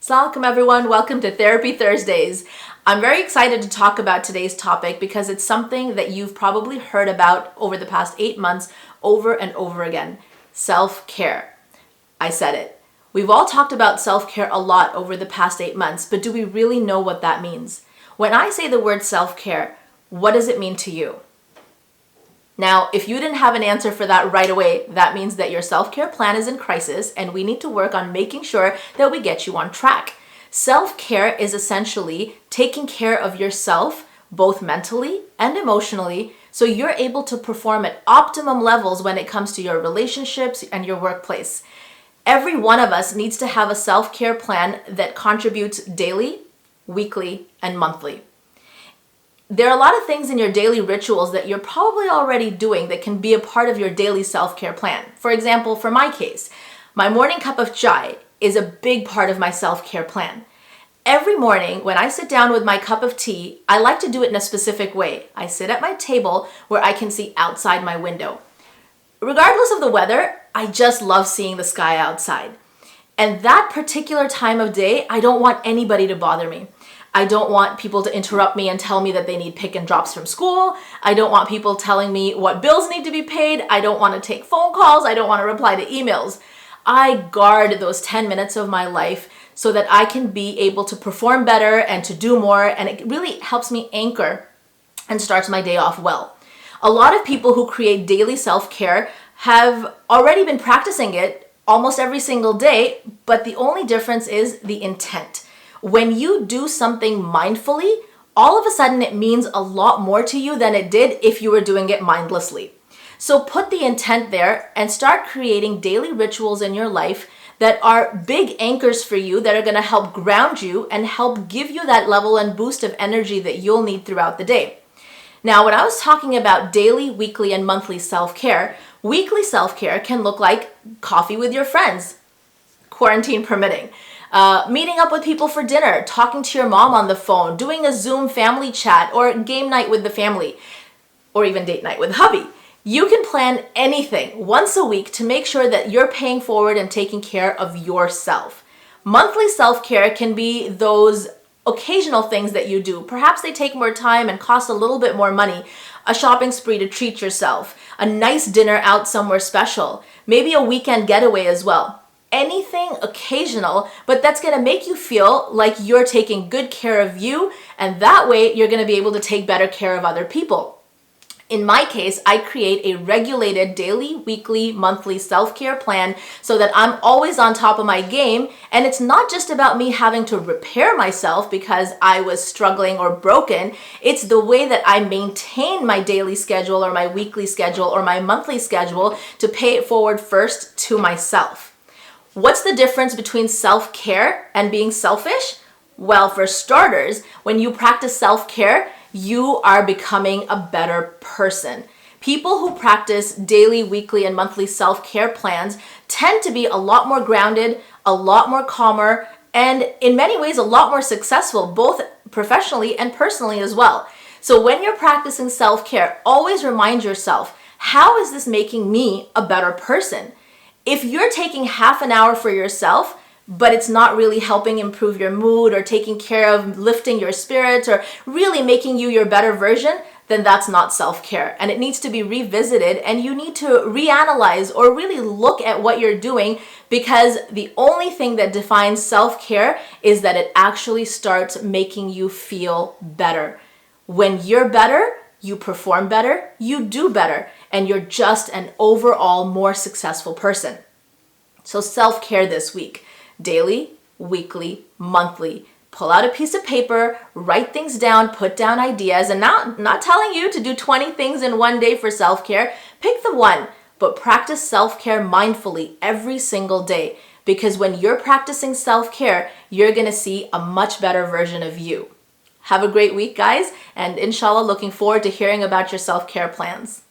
Assalamu alaikum everyone, welcome to Therapy Thursdays. I'm very excited to talk about today's topic because it's something that you've probably heard about over the past 8 months over and over again. Self-care. I said it. We've all talked about self-care a lot over the past 8 months, but do we really know what that means? When I say the word self-care, what does it mean to you? Now, if you didn't have an answer for that right away, that means that your self-care plan is in crisis and we need to work on making sure that we get you on track. Self-care is essentially taking care of yourself, both mentally and emotionally, so you're able to perform at optimum levels when it comes to your relationships and your workplace. Every one of us needs to have a self-care plan that contributes daily, weekly, and monthly. There are a lot of things in your daily rituals that you're probably already doing that can be a part of your daily self-care plan. For example, for my case, my morning cup of chai is a big part of my self-care plan. Every morning when I sit down with my cup of tea, I like to do it in a specific way. I sit at my table where I can see outside my window. Regardless of the weather, I just love seeing the sky outside. And that particular time of day, I don't want anybody to bother me. I don't want people to interrupt me and tell me that they need pick and drops from school. I don't want people telling me what bills need to be paid. I don't want to take phone calls. I don't want to reply to emails. I guard those 10 minutes of my life so that I can be able to perform better and to do more, and it really helps me anchor and starts my day off well. A lot of people who create daily self-care have already been practicing it almost every single day, but the only difference is the intent. When you do something mindfully, all of a sudden it means a lot more to you than it did if you were doing it mindlessly. So put the intent there and start creating daily rituals in your life that are big anchors for you that are going to help ground you and help give you that level and boost of energy that you'll need throughout the day. Now, when I was talking about daily, weekly, and monthly self-care, weekly self-care can look like coffee with your friends, quarantine permitting. Meeting up with people for dinner, talking to your mom on the phone, doing a Zoom family chat or game night with the family, or even date night with hubby. You can plan anything once a week to make sure that you're paying forward and taking care of yourself. Monthly self-care can be those occasional things that you do. Perhaps they take more time and cost a little bit more money. A shopping spree to treat yourself, a nice dinner out somewhere special, maybe a weekend getaway as well. Anything occasional, but that's going to make you feel like you're taking good care of you, and that way you're going to be able to take better care of other people. In my case, I create a regulated daily, weekly, monthly self-care plan so that I'm always on top of my game, and it's not just about me having to repair myself because I was struggling or broken. It's the way that I maintain my daily schedule or my weekly schedule or my monthly schedule to pay it forward first to myself. What's the difference between self-care and being selfish? Well, for starters, when you practice self-care, you are becoming a better person. People who practice daily, weekly, and monthly self-care plans tend to be a lot more grounded, a lot more calmer, and in many ways a lot more successful, both professionally and personally as well. So when you're practicing self-care, always remind yourself, how is this making me a better person? If you're taking half an hour for yourself, but it's not really helping improve your mood or taking care of lifting your spirits or really making you your better version, then that's not self-care. And it needs to be revisited, and you need to reanalyze or really look at what you're doing, because the only thing that defines self-care is that it actually starts making you feel better. When you're better, you perform better, you do better, and you're just an overall more successful person. So self-care this week. Daily, weekly, monthly. Pull out a piece of paper, write things down, put down ideas, and not telling you to do 20 things in one day for self-care. Pick the one, but practice self-care mindfully every single day, because when you're practicing self-care, you're going to see a much better version of you. Have a great week, guys, and inshallah, looking forward to hearing about your self-care plans.